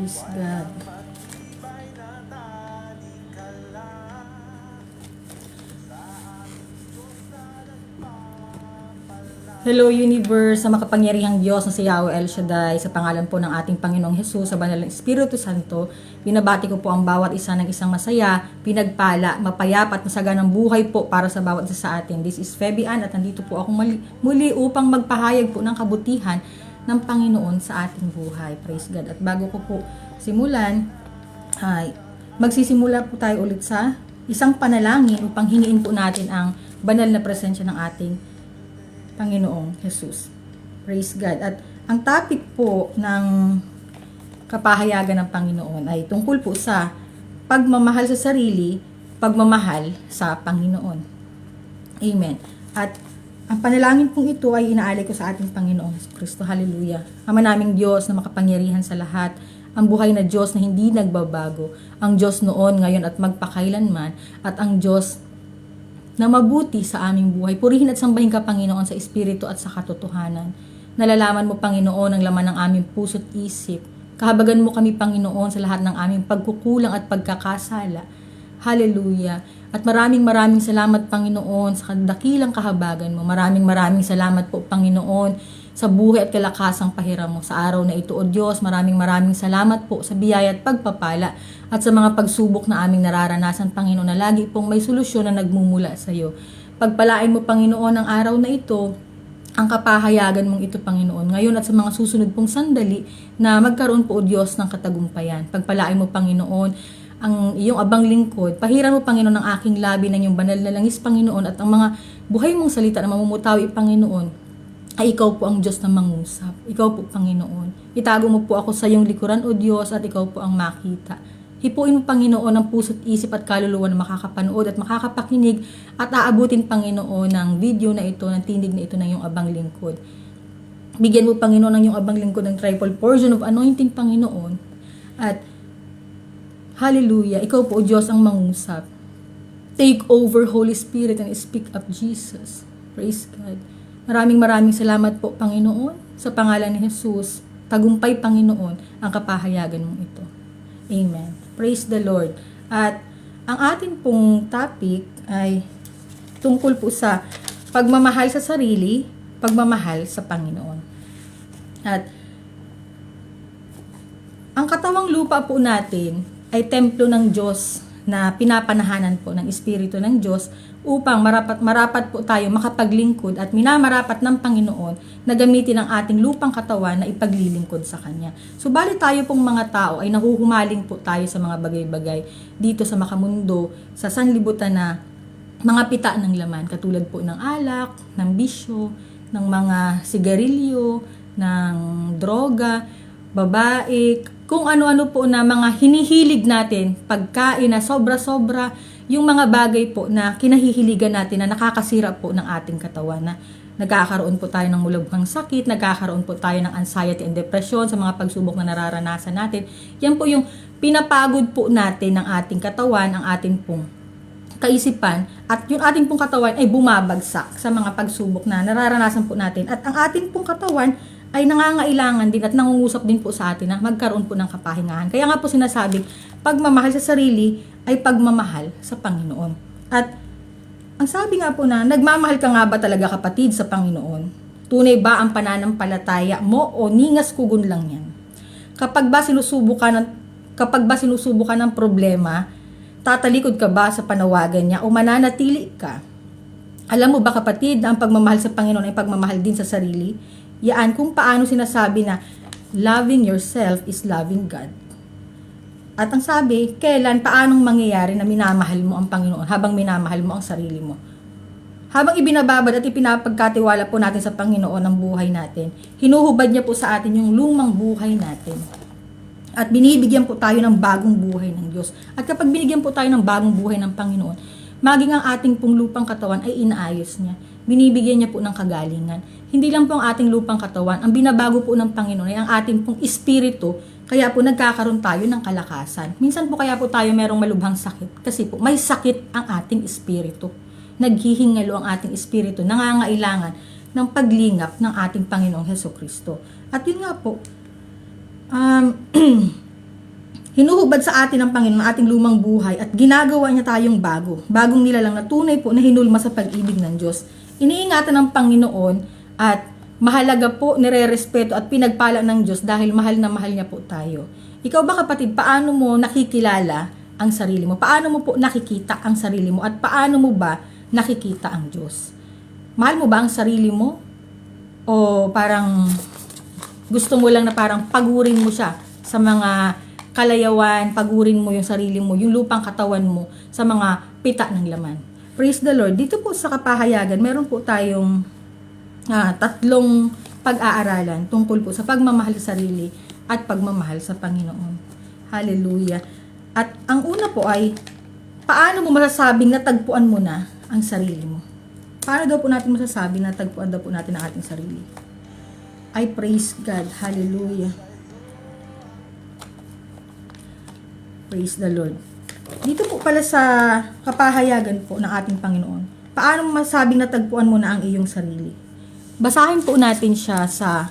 Praise God. Hello Universe, sa makapangyarihang Diyos na si Yahweh El Shaddai, sa pangalan po ng ating Panginoong Hesus, sa banal ng Espiritu Santo, binabati ko po ang bawat isa ng isang masaya, pinagpala, mapayapa at masaganang buhay po para sa bawat isa sa atin. This is Febian at nandito po akong muli upang magpahayag po ng kabutihan ng Panginoon sa ating buhay. Praise God. At bago ko po simulan, magsisimula po tayo ulit sa isang panalangin upang hingiin po natin ang banal na presensya ng ating Panginoong Jesus. Praise God. At ang topic po ng kapahayagan ng Panginoon ay tungkol po sa pagmamahal sa sarili, pagmamahal sa Panginoon. Amen. At ang panalangin pong ito ay inaalay ko sa ating Panginoong Kristo. Hallelujah. Ama naming Diyos na makapangyarihan sa lahat, ang buhay na Diyos na hindi nagbabago, ang Diyos noon, ngayon at magpakailanman, at ang Diyos na mabuti sa aming buhay. Purihin at sambahin ka, Panginoon, sa Espiritu at sa katotohanan. Nalalaman mo, Panginoon, ang laman ng aming puso't isip. Kahabagan mo kami, Panginoon, sa lahat ng aming pagkukulang at pagkakasala. Hallelujah. At maraming salamat, Panginoon, sa dakilang kahabagan mo. Maraming salamat po, Panginoon, sa buhay at kalakasang pahiram mo sa araw na ito, O Diyos. Maraming salamat po sa biyaya at pagpapala at sa mga pagsubok na aming nararanasan, Panginoon, na lagi pong may solusyon na nagmumula sa iyo. Pagpalain mo, Panginoon, ang araw na ito, ang kapahayagan mong ito, Panginoon, ngayon at sa mga susunod pong sandali na magkaroon po, O Diyos, ng katagumpayan. Pagpalain mo, Panginoon, ang iyong abang lingkod. Pahiran mo, Panginoon, ang aking labi ng iyong banal na langis, Panginoon, at ang mga buhay mong salita na mamumutawi, Panginoon, ay ikaw po ang Diyos na mangusap. Ikaw po, Panginoon. Itago mo po ako sa iyong likuran, O Diyos, at ikaw po ang makita. Hipuin mo, Panginoon, ang puso't isip at kaluluwa na makakapanood at makakapakinig at aabutin, Panginoon, ng video na ito, ng tinig na ito ng iyong abang lingkod. Bigyan mo, Panginoon, ng iyong abang lingkod ng triple portion of anointing, Panginoon. At hallelujah, ikaw po, O Diyos, ang mangusap. Take over, Holy Spirit, and speak up, Jesus. Praise God. Maraming salamat po, Panginoon, sa pangalan ni Jesus. Tagumpay, Panginoon, ang kapahayagan mong ito. Amen. Praise the Lord. At ang atin pong topic ay tungkol po sa pagmamahal sa sarili, pagmamahal sa Panginoon. At ang katawang lupa po natin ay templo ng Diyos na pinapanahanan po ng Espiritu ng Diyos upang marapat po tayo makapaglingkod at minamarapat ng Panginoon na gamitin ang ating lupang katawan na ipaglilingkod sa Kanya. Subalit tayo pong mga tao ay nahuhumaling po tayo sa mga bagay-bagay dito sa makamundo, sa sanlibutan na mga pita ng laman, katulad po ng alak, ng bisyo, ng mga sigarilyo, ng droga, babae, kung ano-ano po na mga hinihilig natin, pagkain na sobra-sobra, yung mga bagay po na kinahihiligan natin na nakakasira po ng ating katawan, na nagkakaroon po tayo ng mulubhang sakit, nagkakaroon po tayo ng anxiety and depression sa mga pagsubok na nararanasan natin. Yan po yung pinapagod po natin ng ating katawan, ang ating pong kaisipan, at yung ating pong katawan ay bumabagsak sa mga pagsubok na nararanasan po natin. At ang ating pong katawan ay nangangailangan din at nangungusap din po sa atin na magkaroon po ng kapahingahan. Kaya nga po sinasabi, pagmamahal sa sarili ay pagmamahal sa Panginoon. At ang sabi nga po na, nagmamahal ka nga ba talaga, kapatid, sa Panginoon? Tunay ba ang pananampalataya mo o ningas kugon lang yan? Kapag ba sinusubo ka ng problema, tatalikod ka ba sa panawagan niya o mananatili ka? Alam mo ba, kapatid, na ang pagmamahal sa Panginoon ay pagmamahal din sa sarili? Yaan kung paano sinasabi na loving yourself is loving God. At ang sabi, paanong mangyayari na minamahal mo ang Panginoon habang minamahal mo ang sarili mo? Habang ibinababad at ipinapagkatiwala po natin sa Panginoon ang buhay natin, hinuhubad niya po sa atin yung lumang buhay natin. At binibigyan po tayo ng bagong buhay ng Diyos. At kapag binigyan po tayo ng bagong buhay ng Panginoon, maging ang ating pong lupang katawan ay inaayos niya. Binibigyan niya po ng kagalingan. Hindi lang po ang ating lupang katawan, ang binabago po ng Panginoon ay ang ating pong espiritu, kaya po nagkakaroon tayo ng kalakasan. Minsan po kaya po tayo merong malubhang sakit, kasi po may sakit ang ating espiritu. Naghihingalo ang ating espiritu, nangangailangan ng paglingap ng ating Panginoong Hesukristo. At yun nga po, hinuhubad sa atin ng Panginoon ang ating lumang buhay at ginagawa niya tayong bago. Bagong nilalang na tunay po na hinulma sa pag-ibig ng Diyos. Iniingatan ng Panginoon at mahalaga po, nire-respeto at pinagpala ng Diyos dahil mahal na mahal niya po tayo. Ikaw ba kapatid, paano mo nakikilala ang sarili mo? Paano mo po nakikita ang sarili mo? At paano mo ba nakikita ang Diyos? Mahal mo ba ang sarili mo? O parang gusto mo lang na parang pagurin mo siya sa mga kalayawan, pagurin mo yung sarili mo, yung lupang katawan mo sa mga pita ng laman. Praise the Lord. Dito po sa kapahayagan, meron po tayong tatlong pag-aaralan tungkol po sa pagmamahal sa sarili at pagmamahal sa Panginoon. Hallelujah. At ang una po ay, paano mo masasabing natagpuan mo na ang sarili mo? Paano daw po natin masasabing natagpuan daw po natin ang ating sarili? I praise God. Hallelujah. Praise the Lord. Dito po pala sa kapahayagan po ng ating Panginoon, paano mo masabing natagpuan mo na ang iyong sarili? Basahin po natin siya sa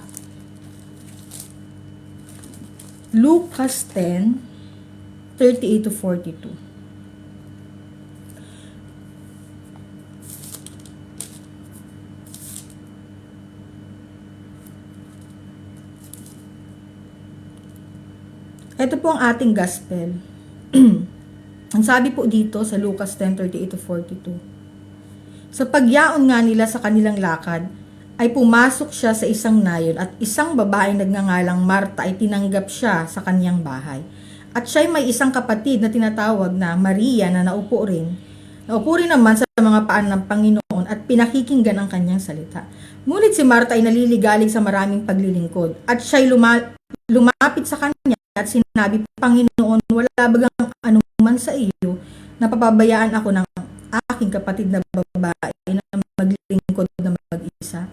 Lucas 10:38-42. Ito po ang ating gospel. Ang sabi po dito sa Lucas 10:38-42. Sa pagyaon nga nila sa kanilang lakad, ay pumasok siya sa isang nayon at isang babaeng nagngangalang Marta ay tinanggap siya sa kanyang bahay. At siya'y may isang kapatid na tinatawag na Maria na naupo rin. Naupo rin naman sa mga paan ng Panginoon at pinakikinggan ang kanyang salita. Ngunit si Marta ay naliligalig sa maraming paglilingkod at siya'y lumapit sa kanya at sinabi, Panginoon, wala bagang anuman sa iyo na papabayaan ako ng aking kapatid na babae na maglingkod na mag-isa.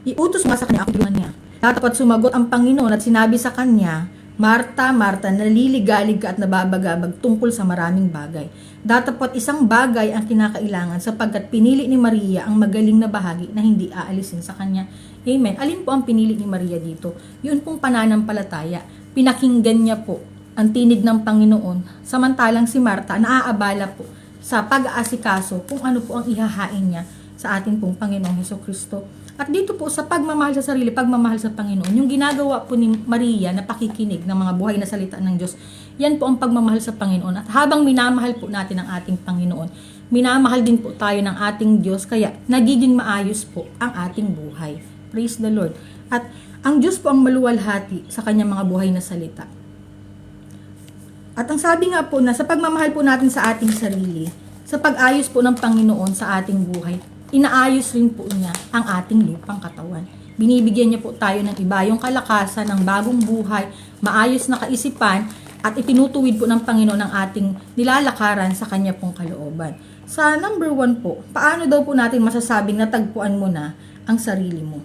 Iutos nga sa kanya ako niya. Dapat sumagot ang Panginoon at sinabi sa kanya, Marta, Marta, naliligalig ka at nababagabag tungkol sa maraming bagay. Datapot isang bagay ang kinakailangan sapagkat pinili ni Maria ang magaling na bahagi na hindi aalisin sa kanya. Amen. Alin po ang pinili ni Maria dito? Yun pong pananampalataya. Pinakinggan niya po ang tinig ng Panginoon. Samantalang si Marta naaabala po sa pag-aasikaso kung ano po ang ihahain niya sa ating pong Panginoong Hesukristo. At dito po sa pagmamahal sa sarili, pagmamahal sa Panginoon, yung ginagawa po ni Maria na pakikinig ng mga buhay na salita ng Diyos, yan po ang pagmamahal sa Panginoon. At habang minamahal po natin ang ating Panginoon, minamahal din po tayo ng ating Diyos, kaya nagiging maayos po ang ating buhay. Praise the Lord. At ang Diyos po ang maluwalhati sa kanyang mga buhay na salita. At ang sabi nga po na sa pagmamahal po natin sa ating sarili, sa pag-ayos po ng Panginoon sa ating buhay, inaayos rin po niya ang ating lupang katawan. Binibigyan niya po tayo ng iba, yung kalakasan ng bagong buhay, maayos na kaisipan, at itinutuwid po ng Panginoon ang ating nilalakaran sa kanya pong kalooban. Sa number 1 po, paano daw po natin masasabing natagpuan mo na ang sarili mo?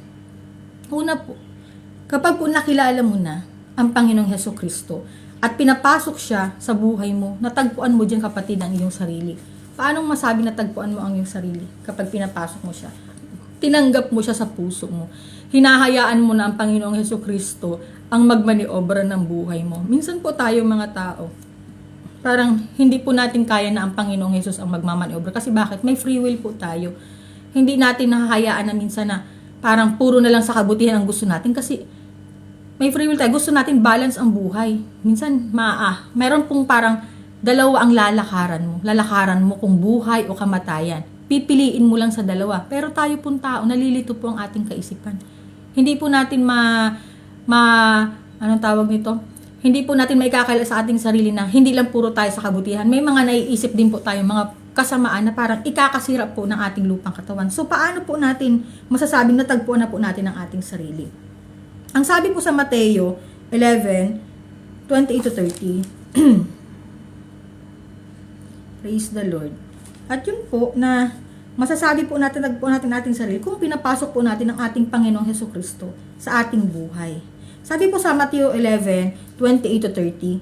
Una po, kapag po nakilala mo na ang Panginoong Hesukristo at pinapasok siya sa buhay mo, natagpuan mo dyan kapatid ang iyong sarili. Paano masabi natagpuan mo ang iyong sarili kapag pinapasok mo siya? Tinanggap mo siya sa puso mo. Hinahayaan mo na ang Panginoong Hesukristo ang magmaniobra ng buhay mo. Minsan po tayo mga tao, parang hindi po natin kaya na ang Panginoong Hesus ang magmamaniobra. Kasi bakit? May free will po tayo. Hindi natin nahahayaan na minsan na parang puro na lang sa kabutihan ang gusto natin kasi may free will tayo. Gusto natin balance ang buhay. Minsan, meron pong parang dalawa ang lalakaran mo. Lalakaran mo kung buhay o kamatayan. Pipiliin mo lang sa dalawa. Pero tayo pong tao, nalilito po ang ating kaisipan. Hindi po natin anong tawag nito? Hindi po natin maikakala sa ating sarili na hindi lang puro tayo sa kabutihan. May mga naiisip din po tayo, mga kasamaan na parang ikakasira po ng ating lupang katawan. So, paano po natin masasabing natagpuan na po natin ang ating sarili? Ang sabi po sa Mateo 11:28-30, praise the Lord. At yun po na masasabi po natin, natagpuan natin ating sarili kung pinapasok po natin ang ating Panginoong Hesukristo sa ating buhay. Sabi po sa Mateo 11:28-30,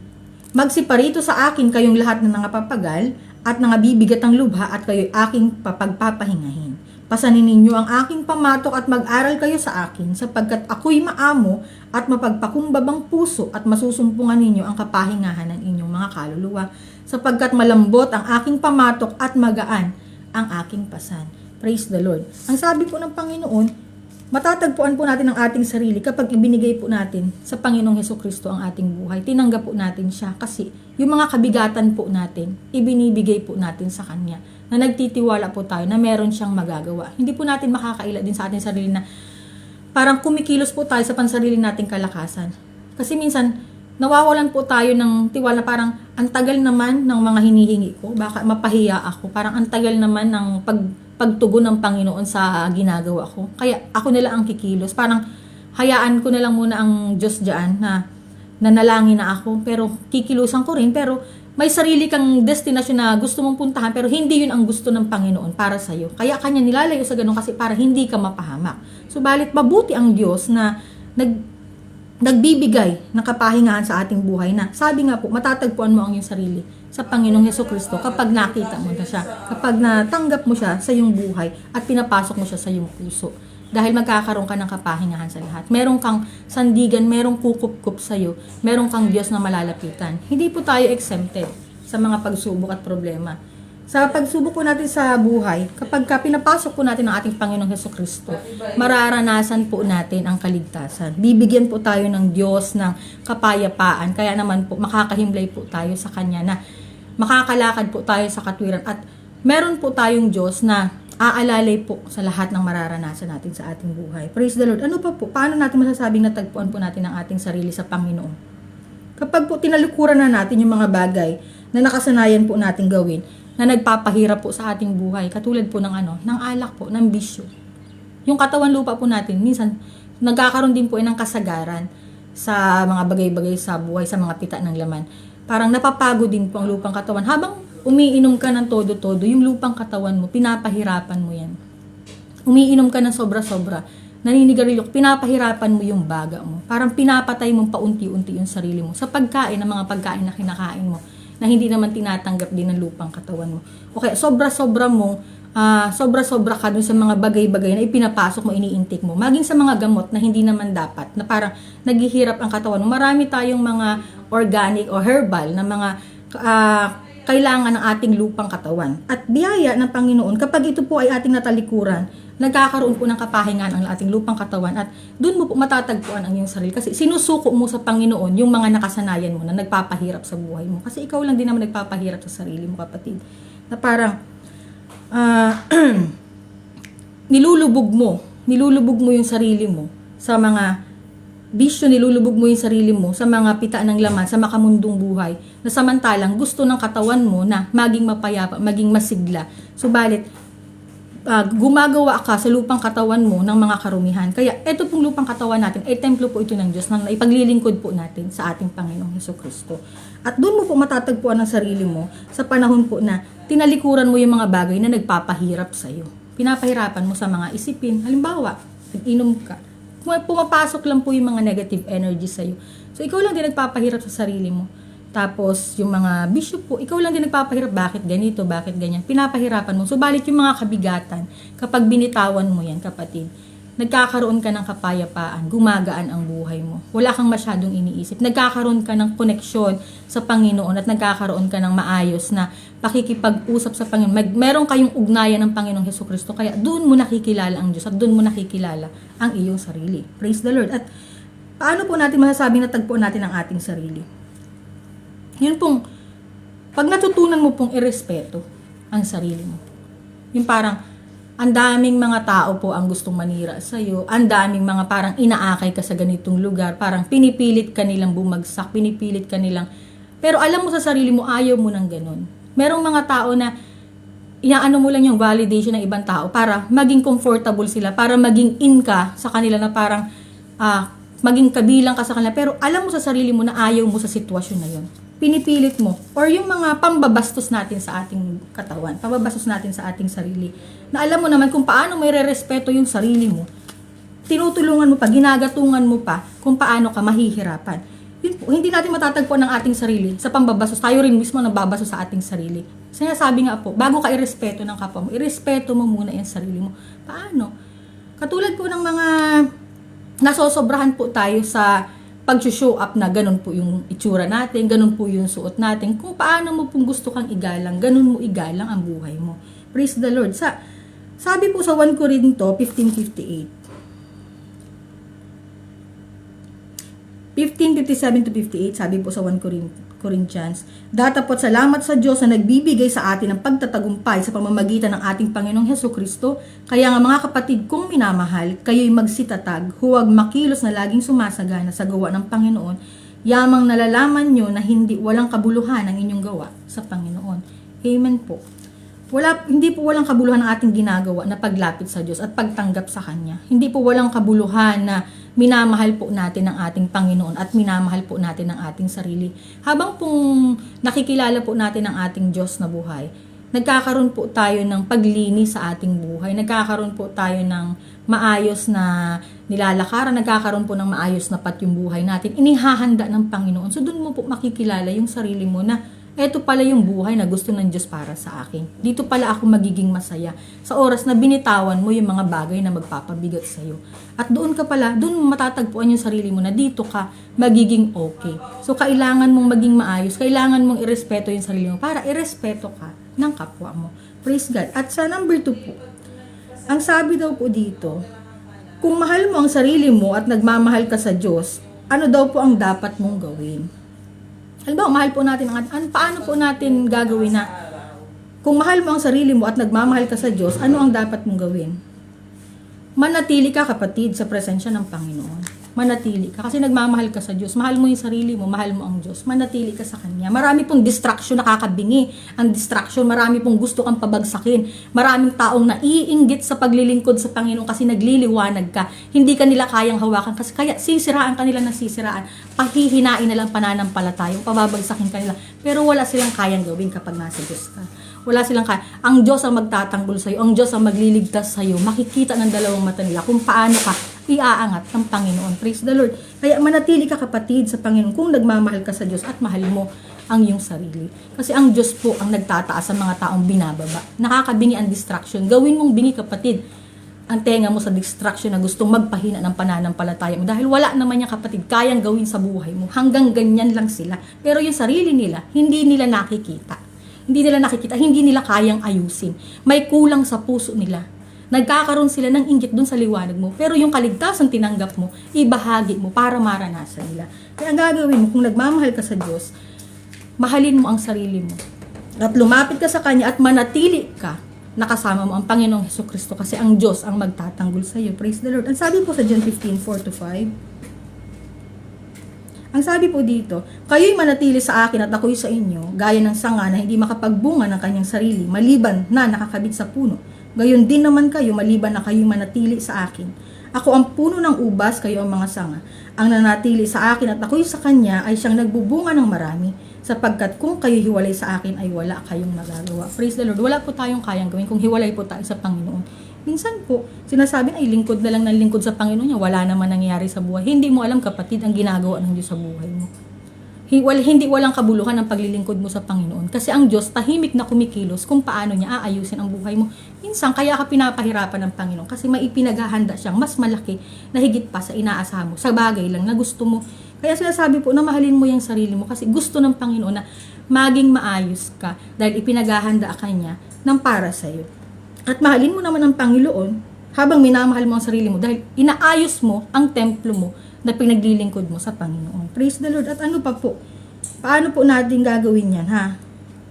magsiparito sa akin kayong lahat ng nangapapagal at nangabibigat ang lubha at kayo'y aking papagpapahingahin. Pasanin ninyo ang aking pamatok at mag-aral kayo sa akin, sapagkat ako'y maamo at mapagpakumbabang puso at masusumpungan ninyo ang kapahingahan ng inyong mga kaluluwa, sapagkat malambot ang aking pamatok at magaan ang aking pasan. Praise the Lord. Ang sabi po ng Panginoon, matatagpuan po natin ang ating sarili kapag ibinigay po natin sa Panginoong Hesukristo ang ating buhay. Tinanggap po natin siya kasi yung mga kabigatan po natin, ibinibigay po natin sa Kanya. Na nagtitiwala po tayo na meron siyang magagawa. Hindi po natin makakaila din sa ating sarili na parang kumikilos po tayo sa pansarili nating kalakasan. Kasi minsan, nawawalan po tayo ng tiwala, parang ang tagal naman ng mga hinihingi ko, baka mapahiya ako. Parang ang tagal naman ng pagtugon ng Panginoon sa ginagawa ko. Kaya ako na lang ang kikilos. Parang hayaan ko na lang muna ang Diyos dyan na nanalangin na ako. Pero kikilusan ko rin. Pero may sarili kang destinasyon na gusto mong puntahan, pero hindi yun ang gusto ng Panginoon para sa'yo. Kaya Kanya nilalayo sa ganun kasi para hindi ka mapahamak. Subalit mabuti ang Diyos na nagbibigay ng kapahingahan sa ating buhay na sabi nga po, matatagpuan mo ang iyong sarili sa Panginoong Hesukristo kapag nakita mo na siya, kapag natanggap mo siya sa iyong buhay at pinapasok mo siya sa iyong puso. Dahil magkakaroon ka ng kapahingahan sa lahat. Meron kang sandigan, merong kukup-kup sa'yo, meron kang Diyos na malalapitan. Hindi po tayo exempted sa mga pagsubok at problema. Sa pagsubok po natin sa buhay, kapag pinapasok po natin ang ating Panginoong Hesukristo, mararanasan po natin ang kaligtasan. Bibigyan po tayo ng Diyos ng kapayapaan. Kaya naman po, makakahimlay po tayo sa Kanya na makakalakad po tayo sa katwiran. At meron po tayong Diyos na aalalay po sa lahat ng mararanasan natin sa ating buhay. Praise the Lord. Ano pa po? Paano natin masasabing natagpuan po natin ang ating sarili sa Panginoon? Kapag po tinalikuran na natin yung mga bagay na nakasanayan po natin gawin, na nagpapahirap po sa ating buhay, katulad po ng ng alak po, ng bisyo. Yung katawan lupa po natin, minsan nagkakaroon din po ng kasagaran sa mga bagay-bagay sa buhay, sa mga pita ng laman. Parang napapagod din po ang lupang katawan. Habang umiinom ka ng todo-todo, yung lupang katawan mo, pinapahirapan mo yan. Umiinom ka ng sobra-sobra, naninigarilyo, pinapahirapan mo yung baga mo. Parang pinapatay mo paunti-unti yung sarili mo sa pagkain, ng mga pagkain na kinakain mo, na hindi naman tinatanggap din ng lupang katawan mo. Okay, sobra-sobra ka dun sa mga bagay-bagay na ipinapasok mo, iniintake mo. Maging sa mga gamot na hindi naman dapat, na parang naghihirap ang katawan mo. Marami tayong mga organic o herbal na mga kailangan ng ating lupang katawan. At biyaya ng Panginoon, kapag ito po ay ating natalikuran, nagkakaroon po ng kapahingahan ang ating lupang katawan at doon mo po matatagpuan ang iyong sarili. Kasi sinusuko mo sa Panginoon yung mga nakasanayan mo na nagpapahirap sa buhay mo. Kasi ikaw lang din naman nagpapahirap sa sarili mo, kapatid. Na parang nilulubog mo yung sarili mo sa mga bisyo, nilulubog mo yung sarili mo sa mga pita ng laman, sa makamundong buhay, na samantalang gusto ng katawan mo na maging mapayapa, maging masigla. Subalit, gumagawa ka sa lupang katawan mo ng mga karumihan. Kaya ito pong lupang katawan natin, ay templo po ito ng Diyos na ipaglilingkod po natin sa ating Panginoong Hesukristo. At doon mo po matatagpuan ang sarili mo sa panahon po na tinalikuran mo yung mga bagay na nagpapahirap sa'yo. Pinapahirapan mo sa mga isipin. Halimbawa, nag-inom ka. Pumapasok lang po yung mga negative energy sa'yo. So, ikaw lang din nagpapahirap sa sarili mo. Tapos, yung mga bisyo po, ikaw lang din nagpapahirap. Bakit ganito? Bakit ganyan? Pinapahirapan mo. Subalit yung mga kabigatan, kapag binitawan mo yan, kapatid, nagkakaroon ka ng kapayapaan, gumagaan ang buhay mo. Wala kang masyadong iniisip. Nagkakaroon ka ng koneksyon sa Panginoon at nagkakaroon ka ng maayos na pakikipag-usap sa Panginoon. Meron kayong ugnayan ng Panginoong Hesukristo. Kaya doon mo nakikilala ang Diyos at doon mo nakikilala ang iyong sarili. Praise the Lord. At paano po natin masasabing natagpuan natin ang ating sarili? Yun pong, pag natutunan mo pong irespeto ang sarili mo. Yung parang, ang daming mga tao po ang gustong manira sa'yo, ang daming mga parang inaakay ka sa ganitong lugar, parang pinipilit ka nilang bumagsak, pinipilit ka nilang, pero alam mo sa sarili mo, ayaw mo ng ganun. Merong mga tao na, inaano mo lang yung validation ng ibang tao para maging comfortable sila, para maging in ka sa kanila na parang, maging kabilang ka sa kanila, pero alam mo sa sarili mo na ayaw mo sa sitwasyon na yun. Pinipilit mo, or yung mga pambabastos natin sa ating katawan, pambabastos natin sa ating sarili, na alam mo naman kung paano may re-respeto yung sarili mo, tinutulungan mo pa, ginagatungan mo pa, kung paano ka mahihirapan. Yun po, hindi natin matatagpuan ng ating sarili sa pambabasos. Tayo rin mismo nababaso sa ating sarili. Sinasabi nga po, bago ka irespeto ng kapwa mo, irespeto mo muna yung sarili mo. Paano? Katulad po ng mga nasosobrahan po tayo sa pag-show up na ganun po yung itsura natin, ganun po yung suot natin. Kung paano mo pong gusto kang igalang, ganun mo igalang ang buhay mo. Praise the Lord. Sabi po sa 1 Corinto 15:58. 15:57-58, sabi po sa 1 Corinthians, datapot salamat sa Diyos na nagbibigay sa atin ng pagtatagumpay sa pamamagitan ng ating Panginoong Hesukristo. Kaya nga mga kapatid kong minamahal, kayo'y magsitatag, huwag makilos na laging sumasagana sa gawa ng Panginoon, yamang nalalaman nyo na walang kabuluhan ang inyong gawa sa Panginoon. Amen po. Hindi po walang kabuluhan ang ating ginagawa na paglapit sa Diyos at pagtanggap sa Kanya. Hindi po walang kabuluhan na minamahal po natin ang ating Panginoon at minamahal po natin ang ating sarili. Habang pong nakikilala po natin ang ating Diyos na buhay, nagkakaroon po tayo ng paglinis sa ating buhay. Nagkakaroon po tayo ng maayos na nilalakaran. Nagkakaroon po ng maayos na yung buhay natin. Inihahanda ng Panginoon. So doon mo po makikilala yung sarili mo na eto pala yung buhay na gusto ng Diyos para sa akin. Dito pala ako magiging masaya sa oras na binitawan mo yung mga bagay na magpapabigat sa iyo. At doon mo matatagpuan yung sarili mo na dito ka magiging okay. So kailangan mong maging maayos, kailangan mong irespeto yung sarili mo para irespeto ka ng kapwa mo. Praise God. At sa number 2 po, ang sabi daw po dito, kung mahal mo ang sarili mo at nagmamahal ka sa Diyos, ano daw po ang dapat mong gawin? Halimbawa, mahal po natin paano po natin gagawin na kung mahal mo ang sarili mo at nagmamahal ka sa Diyos, ano ang dapat mong gawin? Manatili ka, kapatid, sa presensya ng Panginoon. Manatili ka kasi nagmamahal ka sa Diyos. Mahal mo yung sarili mo, mahal mo ang Diyos. Manatili ka sa Kanya. Marami pong distraction nakakabingi. Ang distraction, marami pong gusto kang pabagsakin. Maraming taong naiinggit sa paglilingkod sa Panginoon kasi nagliliwanag ka. Hindi ka nila kayang hawakan kasi kaya sisiraan ka nila ng sisiraan. Pahihinain na lang pananampalataya, pababagsakin ka nila. Pero wala silang kayang gawin kapag nasa Diyos ka. Wala silang kaya. Ang Diyos ang magtatanggol sa iyo. Ang Diyos ang magliligtas sa iyo. Makikita ng dalawang mata nila kung paano ka iaangat ng Panginoon. Praise the Lord. Kaya manatili ka, kapatid, sa Panginoon kung nagmamahal ka sa Diyos at mahal mo ang iyong sarili. Kasi ang Diyos po ang nagtataas sa mga taong binababa. Nakakabingi ang distraction. Gawin mong bingi, kapatid, ang tenga mo sa distraction na gustong magpahina ng pananampalataya mo. Dahil wala naman yung kapatid kayang gawin sa buhay mo. Hanggang ganyan lang sila. Pero yung sarili nila, hindi nila nakikita. Hindi nila kayang ayusin. May kulang sa puso nila. Nagkakaroon sila ng inggit dun sa liwanag mo. Pero yung kaligtasan tinanggap mo, ibahagi mo para maranasan nila. Kaya ang gagawin mo, kung nagmamahal ka sa Diyos, mahalin mo ang sarili mo. At lumapit ka sa Kanya at manatili ka nakasama mo ang Panginoong Hesukristo kasi ang Diyos ang magtatanggol sa iyo. Praise the Lord. Ang sabi po sa John 15:4-5, ang sabi po dito, kayo'y manatili sa akin at ako'y sa inyo, gaya ng sanga na hindi makapagbunga ng kanyang sarili, maliban na nakakabit sa puno. Gayon din naman kayo, maliban na kayo'y manatili sa akin. Ako ang puno ng ubas, kayo ang mga sanga. Ang nanatili sa akin at ako'y sa kanya ay siyang nagbubunga ng marami, sapagkat kung kayo hiwalay sa akin ay wala kayong magagawa. Praise the Lord. Wala po tayong kayang gawin kung hiwalay po tayo sa Panginoon. Minsan po, sinasabi ay lingkod na lang ng lingkod sa Panginoon niya, wala naman nangyayari sa buhay. Hindi mo alam, kapatid, ang ginagawa ng Diyos sa buhay mo. Hindi walang kabuluhan ang paglilingkod mo sa Panginoon. Kasi ang Diyos, tahimik na kumikilos kung paano niya aayusin ang buhay mo. Minsan, kaya ka pinapahirapan ng Panginoon kasi may ipinaghahanda siyang mas malaki na higit pa sa inaasahan mo, sa bagay lang na gusto mo. Kaya sinasabi po na mahalin mo yung sarili mo kasi gusto ng Panginoon na maging maayos ka dahil ipinaghahanda ka niya ng para sa'yo. At mahalin mo naman ang Panginoon habang minamahal mo ang sarili mo dahil inaayos mo ang templo mo na pinaglilingkod mo sa Panginoon. Praise the Lord. At ano pa po? Paano po natin gagawin yan, ha?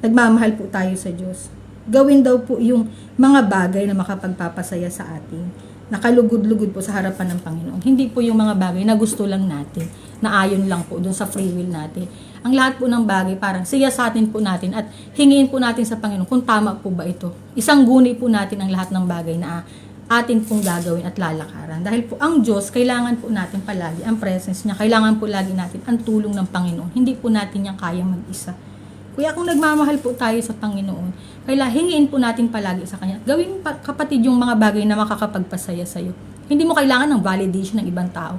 Nagmamahal po tayo sa Diyos. Gawin daw po yung mga bagay na makapagpapasaya sa atin. Nakalugod-lugod po sa harapan ng Panginoon. Hindi po yung mga bagay na gusto lang natin, na ayon lang po dun sa free will natin. Ang lahat po ng bagay, parang siyasatin po natin at hingin po natin sa Panginoon kung tama po ba ito. Isang guni po natin ang lahat ng bagay na atin pong gagawin at lalakaran. Dahil po ang Diyos, kailangan po natin palagi ang presence niya. Kailangan po lagi natin ang tulong ng Panginoon. Hindi po natin yan kaya mag-isa. Kaya kung nagmamahal po tayo sa Panginoon, kailangan hingiin po natin palagi sa Kanya. Gawin kapatid yung mga bagay na makakapagpasaya sa iyo. Hindi mo kailangan ng validation ng ibang tao.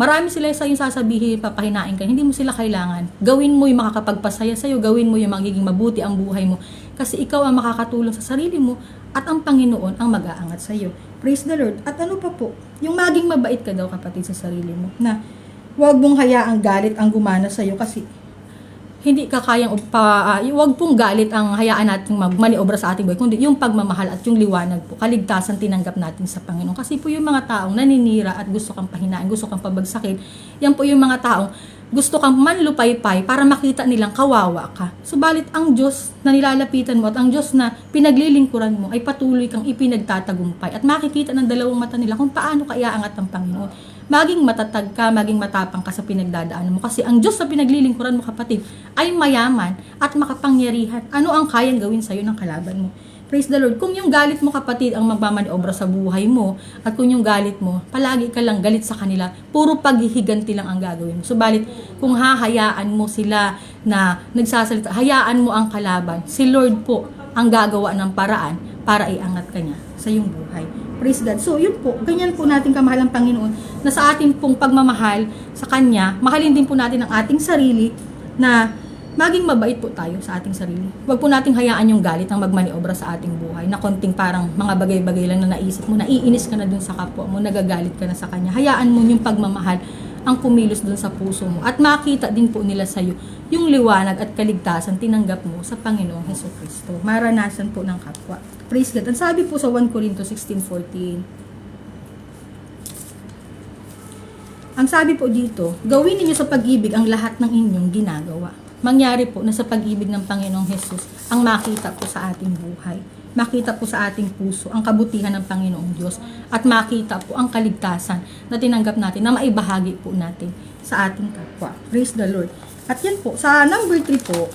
Marami sila sa yung sasabihin, papahinain ka, hindi mo sila kailangan. Gawin mo yung makakapagpasaya sa'yo, gawin mo yung magiging mabuti ang buhay mo. Kasi ikaw ang makakatulong sa sarili mo at ang Panginoon ang mag-aangat sa'yo. Praise the Lord. At ano pa po, yung maging mabait ka daw kapatid sa sarili mo, na huwag mong hayaang galit ang gumana sa'yo kasi hindi ka kayang wag pong galit ang hayaan nating magmaniobra sa ating buhay, kundi yung pagmamahal at yung liwanag po, kaligtasan tinanggap natin sa Panginoon. Kasi po yung mga taong naninira at gusto kang pahinain, gusto kang pabagsakin, yan po yung mga taong gusto kang manlupaypay para makita nilang kawawa ka. Subalit ang Diyos na nilalapitan mo at ang Diyos na pinaglilingkuran mo ay patuloy kang ipinagtatagumpay at makikita ng dalawang mata nila kung paano ka iaangat ang Panginoon. Maging matatag ka, maging matapang ka sa pinagdadaanan mo. Kasi ang Diyos na pinaglilingkuran mo kapatid ay mayaman at makapangyarihan. Ano ang kayang gawin sa'yo ng kalaban mo? Praise the Lord. Kung yung galit mo kapatid ang magmamaniobra sa buhay mo, at kung yung galit mo, palagi ka lang galit sa kanila, puro paghihiganti lang ang gagawin mo. Subalit, kung hahayaan mo sila na nagsasalita, hayaan mo ang kalaban, si Lord po ang gagawa ng paraan para iangat ka niya sa iyong buhay. Praise God. So, yun po, ganyan po natin kamahal ang Panginoon na sa ating pong pagmamahal sa Kanya, mahalin din po natin ang ating sarili na maging mabait po tayo sa ating sarili. Huwag po nating hayaan yung galit ang magmaniobra sa ating buhay na konting parang mga bagay-bagay lang na naisip mo, naiinis ka na dun sa kapwa mo, nagagalit ka na sa Kanya. Hayaan mo yung pagmamahal ang kumilos dun sa puso mo at makita din po nila sa'yo yung liwanag at kaligtasan tinanggap mo sa Panginoong Hesukristo. Maranasan po ng kapwa. Praise God. Ang sabi po sa 1 Corintios 16:14. Ang sabi po dito, gawin ninyo sa pag-ibig ang lahat ng inyong ginagawa. Mangyari po na sa pag-ibig ng Panginoong Hesus ang makita po sa ating buhay. Makita po sa ating puso ang kabutihan ng Panginoong Diyos at makita po ang kaligtasan na tinanggap natin na maibahagi po natin sa ating kapwa. Praise the Lord. At yan po, sa number 3 po,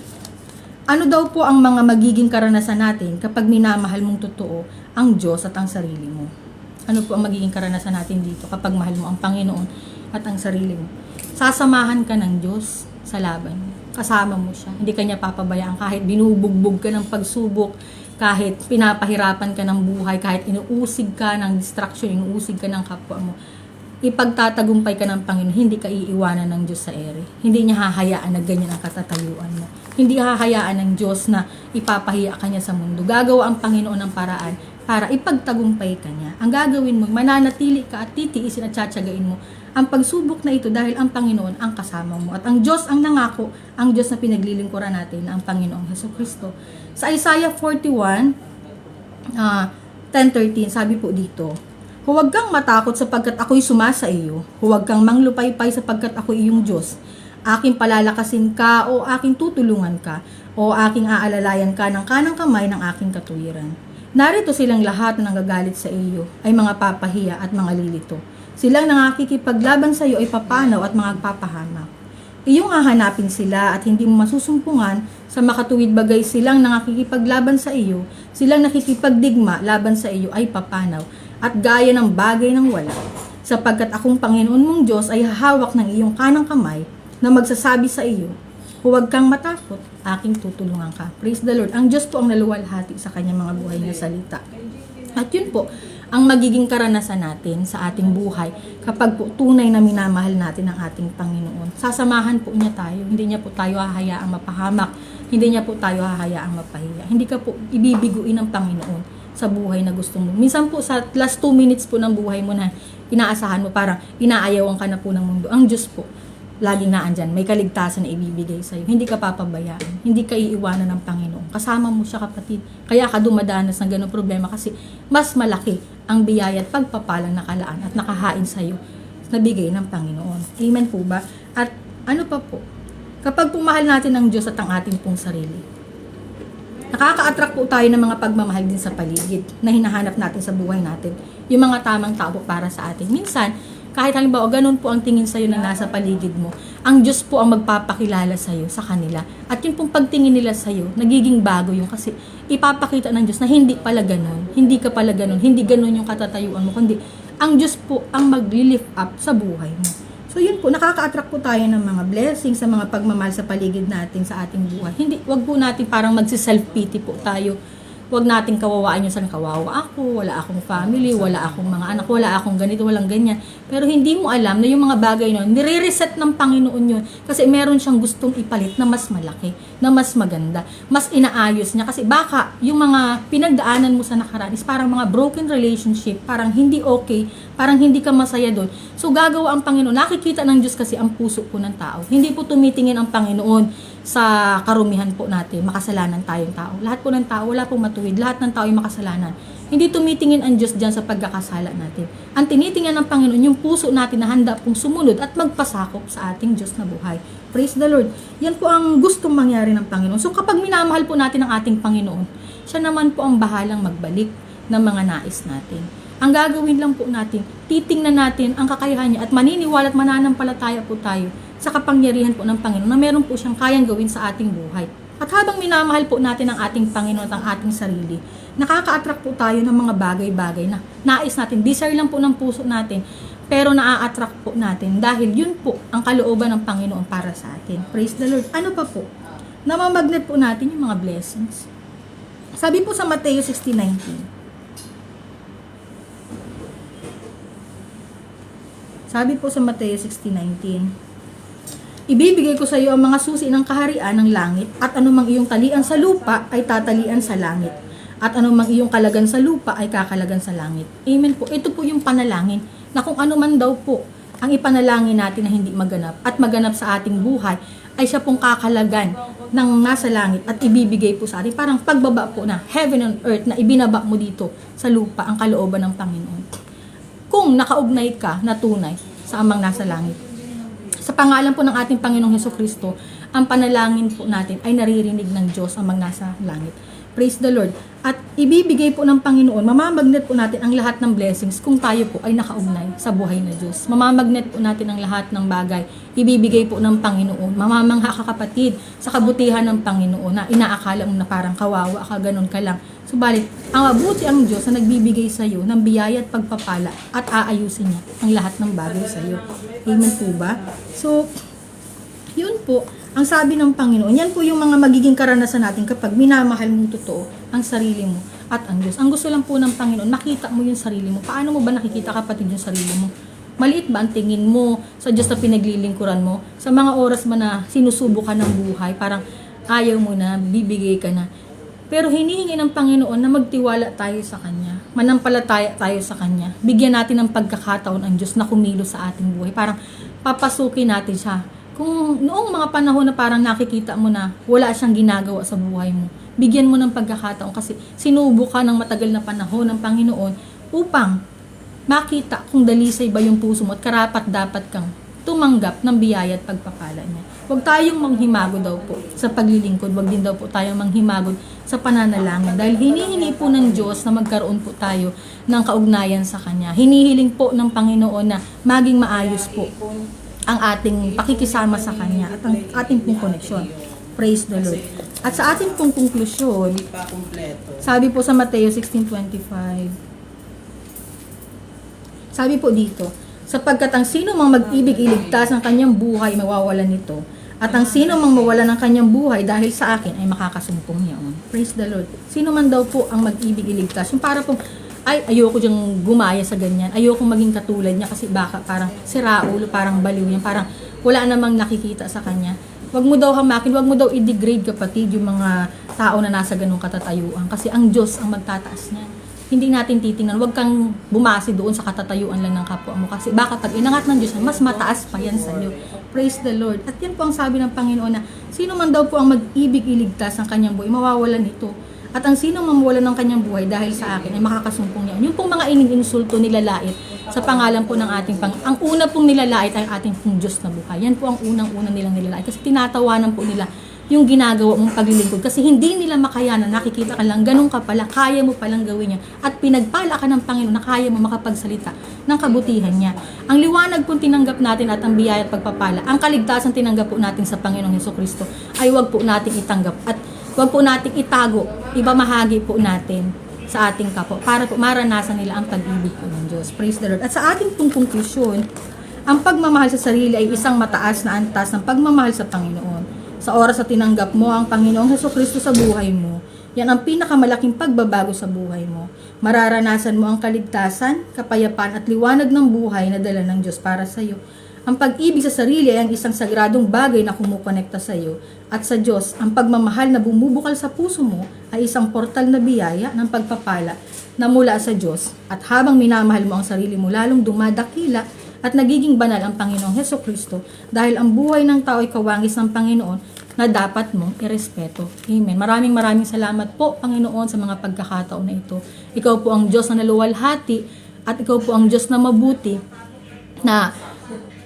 ano daw po ang mga magiging karanasan natin kapag minamahal mong totoo ang Diyos at ang sarili mo? Ano po ang magiging karanasan natin dito kapag mahal mo ang Panginoon at ang sarili mo? Sasamahan ka ng Diyos sa laban mo. Kasama mo siya. Hindi ka niya papabayaan kahit binubugbog ka ng pagsubok, kahit pinapahirapan ka ng buhay, kahit inuusig ka ng distraction, inuusig ka ng kapwa mo. Ipagtatagumpay ka ng Panginoon, hindi ka iiwanan ng Diyos sa ere. Hindi niya hahayaan na ganyan ang katatayuan mo. Hindi hahayaan ng Diyos na ipapahiya ka niya sa mundo. Gagawa ang Panginoon ng paraan para ipagtagumpay ka niya. Ang gagawin mo, mananatili ka at titiisin at tsatsagain mo ang pagsubok na ito dahil ang Panginoon ang kasama mo. At ang Diyos ang nangako, ang Diyos na pinaglilingkuran natin na ang Panginoong Hesukristo. Sa Isaiah 41, 10:13, sabi po dito, huwag kang matakot sapagkat ako'y sumasa iyo. Huwag kang manglupaypay sapagkat ako'y iyong Diyos. Aking palalakasin ka o aking tutulungan ka o aking aalalayan ka ng kanang kamay ng aking katuwiran. Narito silang lahat na nanggagalit sa iyo ay mga papahiya at mga lilito. Silang nakikipaglaban sa iyo ay papanaw at mga papahamak. Iyong hahanapin sila at hindi mo masusumpungan sa makatuwid bagay silang nakikipaglaban sa iyo, silang nakikipagdigma laban sa iyo ay papanaw at gaya ng bagay ng wala. Sapagkat akong Panginoon mong Diyos ay hahawak ng iyong kanang kamay na magsasabi sa iyo, huwag kang matakot, aking tutulungan ka. Praise the Lord. Ang Diyos po ang naluwalhati sa kanyang mga buhay na salita. At yun po, ang magiging karanasan natin sa ating buhay kapag po tunay na minamahal natin ang ating Panginoon. Sasamahan po niya tayo. Hindi niya po tayo hahayaang mapahamak. Hindi niya po tayo hahayaang mapahiya. Hindi ka po ibibiguin ng Panginoon sa buhay na gusto mo. Minsan po sa last 2 minutes po ng buhay mo na inaasahan mo, parang inaayawan ka na po ng mundo. Ang Diyos po, laging naandyan, may kaligtasan na ibibigay sa'yo. Hindi ka papabayaan, hindi ka iiwanan ng Panginoon. Kasama mo siya kapatid. Kaya ka dumadanas ng ganong problema kasi mas malaki ang biyaya at pagpapalang nakalaan at nakahain sa'yo na bigay ng Panginoon. Amen po ba? At ano pa po, kapag pumahal natin ang Diyos at ang ating pong sarili, nakaka-attract po tayo ng mga pagmamahal din sa paligid na hinahanap natin sa buhay natin. Yung mga tamang tao para sa atin. Minsan, kahit halimbawa, ganun po ang tingin sa'yo na nasa paligid mo, ang Diyos po ang magpapakilala sa'yo sa kanila. At yun pong pagtingin nila sa'yo, nagiging bago yung kasi ipapakita ng Diyos na hindi pala ganun, hindi ka pala ganun, hindi ganun yung katatayuan mo, kundi ang Diyos po ang mag-lift up sa buhay mo. So yun po, nakaka-attract po tayo ng mga blessings sa mga pagmamahal sa paligid natin sa ating buhay. Hindi, wag po natin parang magsi-self-pity po tayo Huwag nating kawawaan yung san kawawa ako, wala akong family, wala akong mga anak, wala akong ganito, walang ganyan. Pero hindi mo alam na yung mga bagay nun, nire-reset ng Panginoon yun. Kasi meron siyang gustong ipalit na mas malaki, na mas maganda, mas inaayos niya. Kasi baka yung mga pinagdaanan mo sa nakaraan is parang mga broken relationship, parang hindi okay, parang hindi ka masaya doon. So gagawa ang Panginoon. Nakikita ng Diyos kasi ang puso po ng tao. Hindi po tumitingin ang Panginoon sa karumihan po natin, makasalanan tayong tao. Lahat po ng tao, wala pong matuwid. Lahat ng tao ay makasalanan. Hindi tumitingin ang Diyos dyan sa pagkakasala natin. Ang tinitingnan ng Panginoon, yung puso natin na handa pong sumunod at magpasakop sa ating Diyos na buhay. Praise the Lord. Yan po ang gustong mangyari ng Panginoon. So kapag minamahal po natin ang ating Panginoon, siya naman po ang bahalang magbalik ng mga nais natin. Ang gagawin lang po natin, titingnan natin ang kakayahan niya at maniniwala at mananampalataya po tayo sa kapangyarihan po ng Panginoon na meron po siyang kayang gawin sa ating buhay. At habang minamahal po natin ang ating Panginoon at ang ating sarili, nakaka-attract po tayo ng mga bagay-bagay na nais natin. Desire lang po ng puso natin, pero naa-attract po natin dahil yun po ang kalooban ng Panginoon para sa atin. Praise the Lord. Ano pa po? Namamagnet po natin yung mga blessings. Sabi po sa Mateo 16:19. Sabi po sa Mateo 16:19. Ibibigay ko sa iyo ang mga susi ng kaharian ng langit, at anumang iyong talian sa lupa ay tatalian sa langit, at anumang iyong kalagan sa lupa ay kakalagan sa langit. Amen po. Ito po yung panalangin na kung ano man daw po ang ipanalangin natin na hindi maganap at maganap sa ating buhay, ay siya pong kakalagan ng nasa langit at ibibigay po sa atin. Parang pagbaba po na heaven and earth na ibinaba mo dito sa lupa ang kalooban ng Panginoon. Kung nakaugnay ka na tunay sa amang nasa langit. Sa pangalan po ng ating Panginoong Hesukristo, ang panalangin po natin ay naririnig ng Diyos amang nasa langit. Praise the Lord. At ibibigay po ng Panginoon, mamamagnet po natin ang lahat ng blessings kung tayo po ay nakaugnay sa buhay na Diyos. Mamamagnet po natin ang lahat ng bagay. Ibibigay po ng Panginoon. Mamamangha ka kapatid sa kabutihan ng Panginoon na inaakala mo na parang kawawa ka, ganun ka lang. Subalit, ang mabuti ang Diyos na nagbibigay sa iyo ng biyaya at pagpapala at aayusin niya ang lahat ng bagay sa iyo. Amen po ba? So, yun po, ang sabi ng Panginoon, yan po yung mga magiging karanasan natin kapag minamahal mo totoo ang sarili mo at ang Diyos. Ang gusto lang po ng Panginoon, nakita mo yung sarili mo. Paano mo ba nakikita kapatid yung sarili mo? Maliit ba ang tingin mo sa Diyos na pinaglilingkuran mo? Sa mga oras ba na sinusubo ka ng buhay, parang ayaw mo na, bibigay ka na. Pero hinihingi ng Panginoon na magtiwala tayo sa Kanya. Manampalataya tayo sa Kanya. Bigyan natin ng pagkakataon ang Diyos na kumilos sa ating buhay. Parang papasukin natin siya. Kung noong mga panahon na parang nakikita mo na wala siyang ginagawa sa buhay mo, bigyan mo ng pagkakataon kasi sinubo ka ng matagal na panahon ng Panginoon upang makita kung dalisay ba yung puso mo at karapat dapat kang tumanggap ng biyaya at pagpapala niya. Huwag tayong manghimagod daw po sa paglilingkod. Huwag din daw po tayong manghimagod sa pananalangin. Dahil hinihingi po ng Diyos na magkaroon po tayo ng kaugnayan sa Kanya. Hinihiling po ng Panginoon na maging maayos po ang ating pakikisama sa Kanya at ang ating pong koneksyon. Praise the Lord. At sa ating pong konklusyon, sabi po sa Mateo 16:25, sabi po dito, sapagkat ang sino mang mag-ibig iligtas ang kanyang buhay, mawawalan nito. At ang sino mang mawala ng kanyang buhay dahil sa akin ay makakasumpong niyaon. Praise the Lord. Sino man daw po ang mag-ibig iligtas. Yung para po, ay ayoko diyang gumaya sa ganyan. Ayoko maging katulad niya kasi baka parang siraulo, parang baliw niya. Parang wala namang nakikita sa kanya. Wag mo daw hamakin, wag mo daw i-degrade kapatid yung mga tao na nasa ganung katatayuan. Kasi ang Diyos ang magtataas niya. Hindi natin titingnan, huwag kang bumasi doon sa katatayuan lang ng kapwa mo kasi baka pag inangat ng Diyos, mas mataas pa yan sa iyo. Praise the Lord. At yan po ang sabi ng Panginoon na sino man daw po ang mag-ibig iligtas ng kanyang buhay, mawawalan nito. At ang sino mamuwalan ng kanyang buhay dahil sa akin ay makakasumpong niya. Yung pong mga ininsulto nilalait sa pangalan po ng ating Panginoon. Ang una pong nilalait ay ating pong Diyos na buhay. Yan po ang unang-unang nilang nilalait kasi tinatawanan po nila yung ginagawa mong paglilingkod kasi hindi nila makayanan, nakikita ka lang, ganun ka pala, kaya mo palang gawin yan at pinagpala ka ng Panginoon na kaya mo makapagsalita ng kabutihan niya. Ang liwanag po tinanggap natin at ang biyaya at pagpapala, ang kaligtasan tinanggap po natin sa Panginoong Hesukristo ay wag po nating itanggap at wag po nating itago, ibamahagi po natin sa ating kapwa para po maranasan nila ang pag-ibig po ng Diyos. Praise the Lord. At sa ating pong konklusyon, ang pagmamahal sa sarili ay isang mataas na antas ng pagmamahal sa Panginoon. Sa oras na tinanggap mo ang Panginoong Hesukristo sa buhay mo, Yan ang pinakamalaking pagbabago sa buhay mo. Mararanasan mo ang kaligtasan, kapayapaan at liwanag ng buhay na dala ng Diyos para sa iyo. Ang pag-ibig sa sarili ay ang isang sagradong bagay na kumukonekta sa iyo at sa Diyos. Ang pagmamahal na bumubukal sa puso mo ay isang portal na biyaya ng pagpapala na mula sa Diyos. At habang minamahal mo ang sarili mo, lalong dumadakila at nagiging banal ang Panginoong Hesukristo dahil ang buhay ng tao ay kawangis ng Panginoon na dapat mong irespeto. Amen. Maraming salamat po, Panginoon, sa mga pagkakataon na ito. Ikaw po ang Diyos na naluwalhati at ikaw po ang Diyos na mabuti na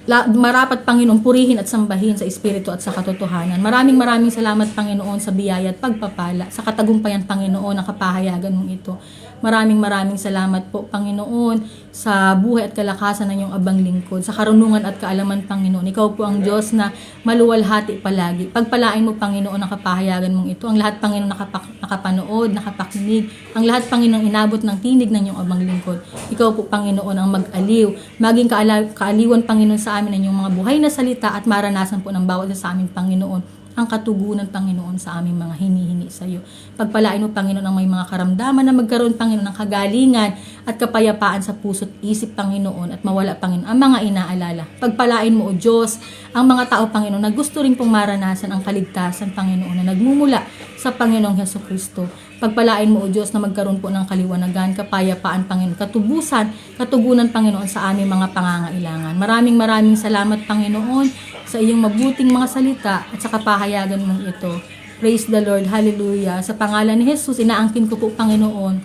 marapat, Panginoon, purihin at sambahin sa Espiritu at sa katotohanan. Maraming salamat, Panginoon, sa biyaya at pagpapala, sa katagumpayan, Panginoon, ang kapahayagan mong ito. Maraming salamat po, Panginoon, sa buhay at kalakasan ng iyong abang lingkod, sa karunungan at kaalaman, Panginoon. Ikaw po ang Diyos na maluwalhati palagi. Pagpalain mo, Panginoon, ang kapahayagan mong ito. Ang lahat, Panginoon, nakapanood, nakapakinig. Ang lahat, Panginoon, inabot ng tinig ng iyong abang lingkod. Ikaw po, Panginoon, ang mag-aliw. Maging kaaliwan, Panginoon, sa amin ang iyong mga buhay na salita at maranasan po ng bawat isa sa amin, Panginoon, ang katugunan, Panginoon, sa aming mga hinihingi sa iyo. Pagpalain mo, Panginoon, ang may mga karamdaman na magkaroon, Panginoon, ng kagalingan at kapayapaan sa puso't isip, Panginoon, at mawala, Panginoon, ang mga inaalala. Pagpalain mo, O Diyos, ang mga tao, Panginoon, na gusto rin pong maranasan ang kaligtasan, Panginoon, na nagmumula sa Panginoong Hesukristo. Pagpalain mo, O Diyos, na magkaroon po ng kaliwanagan, kapayapaan, Panginoon, katugunan, Panginoon, sa aming mga pangangailangan. Maraming salamat, Panginoon, sa iyong mabuting mga salita at sa kapahayagan mong ito. Praise the Lord. Hallelujah. Sa pangalan ni Jesus, inaangkin ko po, Panginoon,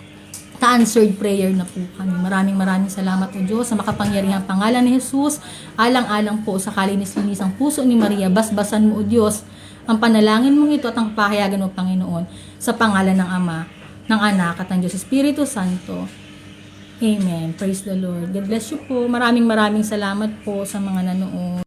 ka-answered prayer na po kami. Maraming salamat, O Diyos, sa makapangyarihang pangalan ni Jesus. Alang-alang po sa kalinis-linis ang puso ni Maria. Basbasan mo, O Diyos, ang panalangin mong ito at ang kapahayagan mo, Panginoon, sa pangalan ng Ama, ng Anak at ng Diyos Espiritu Santo. Amen. Praise the Lord. God bless you po. Maraming salamat po sa mga nanood.